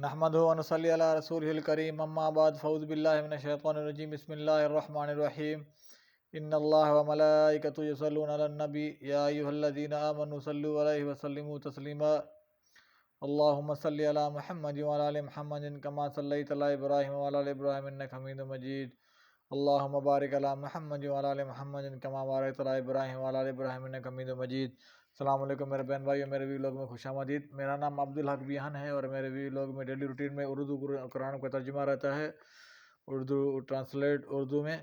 نحمده ونصلي على رسوله الكريم اما بعد فاعوذ بالله من الشيطان الرجيم بسم الله الرحمن الرحيم ان الله وملائكته يصلون على النبي يا ايها الذين امنوا صلوا عليه وسلموا تسليما اللهم صل على محمد وعلى ال محمد كما صليت على ابراهيم وعلى ال ابراهيم انك حميد مجيد اللهم بارك على محمد وعلى ال محمد كما باركت على ابراهيم وعلى ال ابراهيم انك حميد مجيد۔ السلام علیکم میرے بہن بھائیو، میرے وی لوگ میں خوش آمدید۔ میرا نام عبدالحق بیہن ہے اور میرے وی لوگ میں ڈیلی روٹین میں اردو قرآن کا ترجمہ رہتا ہے، اردو ٹرانسلیٹ اردو میں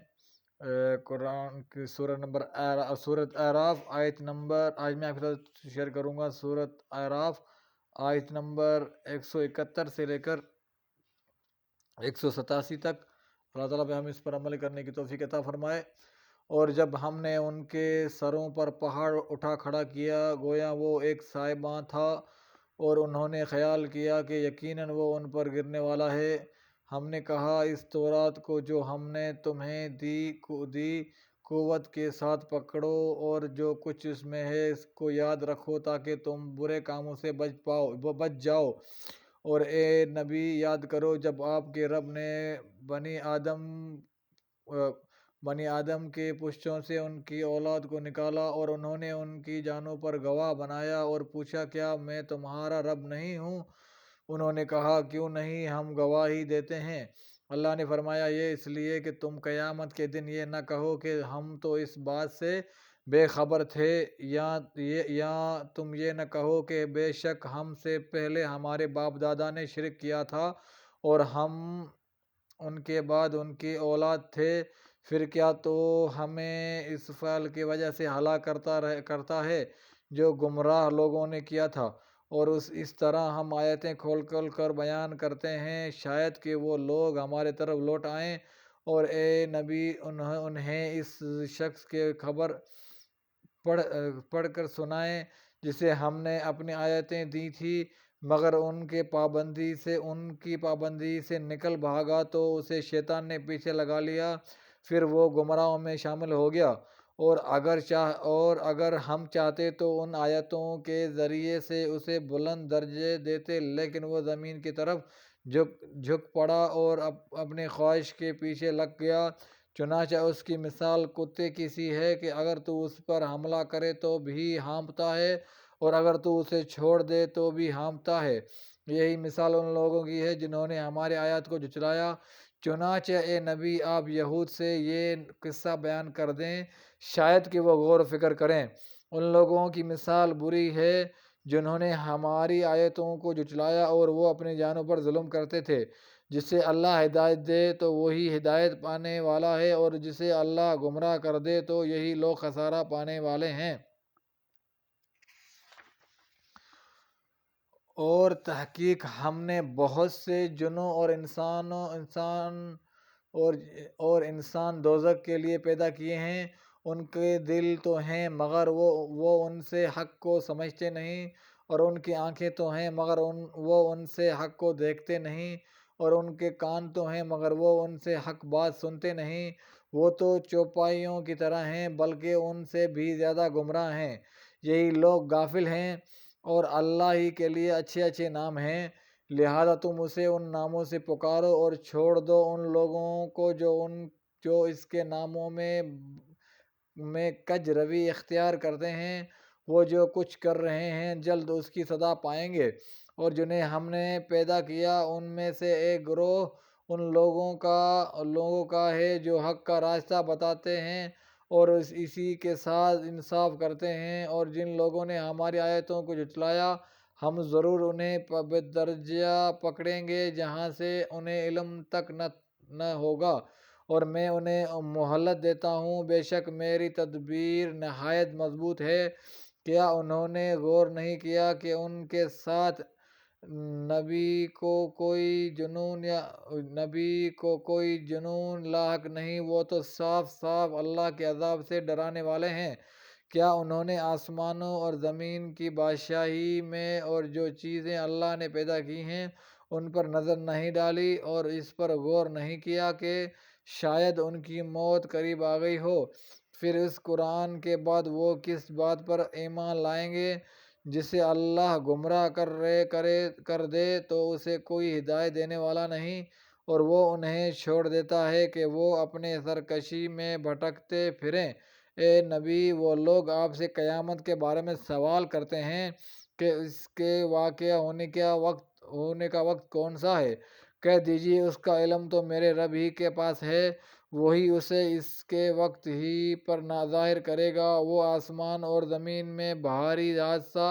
قرآن کی سورت اعراف آیت نمبر، آج میں آپ کے ساتھ شیئر کروں گا سورت اعراف آیت نمبر 171 سے لے کر 187 تک۔ اللہ تعالیٰ پہ ہم اس پر عمل کرنے کی توفیق عطا فرمائے۔ اور جب ہم نے ان کے سروں پر پہاڑ اٹھا کھڑا کیا گویا وہ ایک سائباں تھا، اور انہوں نے خیال کیا کہ یقیناً وہ ان پر گرنے والا ہے۔ ہم نے کہا اس تورات کو جو ہم نے تمہیں دی قوت کے ساتھ پکڑو، اور جو کچھ اس میں ہے اس کو یاد رکھو تاکہ تم برے کاموں سے بچ جاؤ۔ اور اے نبی یاد کرو جب آپ کے رب نے بنی آدم کے پشتوں سے ان کی اولاد کو نکالا، اور انہوں نے ان کی جانوں پر گواہ بنایا اور پوچھا کیا میں تمہارا رب نہیں ہوں؟ انہوں نے کہا کیوں نہیں، ہم گواہی دیتے ہیں۔ اللہ نے فرمایا یہ اس لیے کہ تم قیامت کے دن یہ نہ کہو کہ ہم تو اس بات سے بے خبر تھے، یا تم یہ نہ کہو کہ بے شک ہم سے پہلے ہمارے باپ دادا نے شرک کیا تھا اور ہم ان کے بعد ان کی اولاد تھے، پھر کیا تو ہمیں اس فعل کی وجہ سے ہلاک کرتا ہے جو گمراہ لوگوں نے کیا تھا۔ اور اس طرح ہم آیتیں کھول کر بیان کرتے ہیں شاید کہ وہ لوگ ہمارے طرف لوٹ آئیں۔ اور اے نبی انہیں اس شخص کی خبر پڑھ کر سنائیں جسے ہم نے اپنی آیتیں دی تھی، مگر ان کی پابندی سے نکل بھاگا تو اسے شیطان نے پیچھے لگا لیا، پھر وہ گمراہوں میں شامل ہو گیا۔ اور اگر ہم چاہتے تو ان آیتوں کے ذریعے سے اسے بلند درجے دیتے، لیکن وہ زمین کی طرف جھک پڑا اور اپنی خواہش کے پیچھے لگ گیا۔ چنانچہ اس کی مثال کتے کی سی ہے کہ اگر تو اس پر حملہ کرے تو بھی ہانپتا ہے، اور اگر تو اسے چھوڑ دے تو بھی ہانپتا ہے۔ یہی مثال ان لوگوں کی ہے جنہوں نے ہماری آیات کو جھٹلایا۔ چنانچہ اے نبی آپ یہود سے یہ قصہ بیان کر دیں شاید کہ وہ غور و فکر کریں۔ ان لوگوں کی مثال بری ہے جنہوں نے ہماری آیتوں کو جھٹلایا اور وہ اپنی جانوں پر ظلم کرتے تھے۔ جسے اللہ ہدایت دے تو وہی ہدایت پانے والا ہے، اور جسے اللہ گمراہ کر دے تو یہی لوگ خسارہ پانے والے ہیں۔ اور تحقیق ہم نے بہت سے جنوں اور انسان دوزخ کے لیے پیدا کیے ہیں۔ ان کے دل تو ہیں مگر وہ ان سے حق کو سمجھتے نہیں، اور ان کی آنکھیں تو ہیں مگر وہ ان سے حق کو دیکھتے نہیں، اور ان کے کان تو ہیں مگر وہ ان سے حق بات سنتے نہیں۔ وہ تو چوپائیوں کی طرح ہیں بلکہ ان سے بھی زیادہ گمراہ ہیں۔ یہی لوگ غافل ہیں، اور اللہ ہی کے لیے اچھے اچھے نام ہیں، لہذا تم اسے ان ناموں سے پکارو اور چھوڑ دو ان لوگوں کو جو اس کے ناموں میں کج روی اختیار کرتے ہیں۔ وہ جو کچھ کر رہے ہیں جلد اس کی سزا پائیں گے۔ اور جنہیں ہم نے پیدا کیا ان میں سے ایک گروہ ان لوگوں کا ہے جو حق کا راستہ بتاتے ہیں اور اسی کے ساتھ انصاف کرتے ہیں۔ اور جن لوگوں نے ہماری آیتوں کو جھٹلایا ہم ضرور انہیں بدرجہ پکڑیں گے جہاں سے انہیں علم تک نہ ہوگا، اور میں انہیں مہلت دیتا ہوں، بے شک میری تدبیر نہایت مضبوط ہے۔ کیا انہوں نے غور نہیں کیا کہ ان کے ساتھ نبی کو کوئی جنون لاحق نہیں، وہ تو صاف صاف اللہ کے عذاب سے ڈرانے والے ہیں۔ کیا انہوں نے آسمانوں اور زمین کی بادشاہی میں اور جو چیزیں اللہ نے پیدا کی ہیں ان پر نظر نہیں ڈالی اور اس پر غور نہیں کیا کہ شاید ان کی موت قریب آ گئی ہو؟ پھر اس قرآن کے بعد وہ کس بات پر ایمان لائیں گے جسے اللہ گمراہ کر دے تو اسے کوئی ہدایت دینے والا نہیں، اور وہ انہیں چھوڑ دیتا ہے کہ وہ اپنے سرکشی میں بھٹکتے پھریں۔ اے نبی، وہ لوگ آپ سے قیامت کے بارے میں سوال کرتے ہیں کہ اس کے واقع ہونے کا وقت کون سا ہے۔ کہہ دیجیے اس کا علم تو میرے رب ہی کے پاس ہے، وہی اسے اس کے وقت ہی پر ظاہر کرے گا۔ وہ آسمان اور زمین میں بھاری حادثہ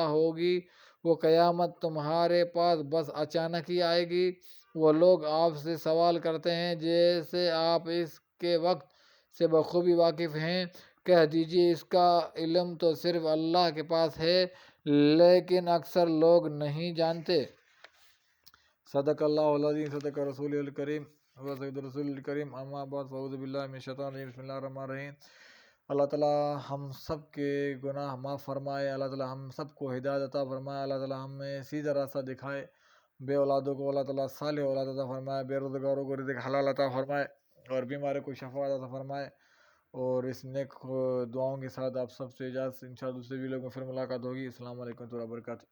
ہوگی، وہ قیامت تمہارے پاس بس اچانک ہی آئے گی۔ وہ لوگ آپ سے سوال کرتے ہیں جیسے آپ اس کے وقت سے بخوبی واقف ہیں۔ کہہ دیجیے اس کا علم تو صرف اللہ کے پاس ہے، لیکن اکثر لوگ نہیں جانتے۔ صدق اللہ العظیم، صدق رسول الکریم، صدق رسول الکریم، اما بعد فاعوذ باللہ من الشیطان الرجیم، بسم اللہ الرحمن الرحیم۔ اللہ تعالیٰ ہم سب کے گناہ معاف فرمائے، اللہ تعالیٰ ہم سب کو ہدایت عطا فرمائے، اللہ تعالیٰ ہمیں سیدھا راستہ دکھائے، بے اولادوں کو اللہ تعالیٰ صالح اولاد عطا فرمائے، بے روزگاروں کو رزق حلال عطا فرمائے، اور بیماروں کو شفا عطا فرمائے۔ اور اس نیک دعاؤں کے ساتھ آپ سب سے اجازت، انشاءاللہ دوسرے ویڈیو میں پھر ملاقات ہوگی۔ السلام علیکم ورحمۃ اللہ وبرکاتہ۔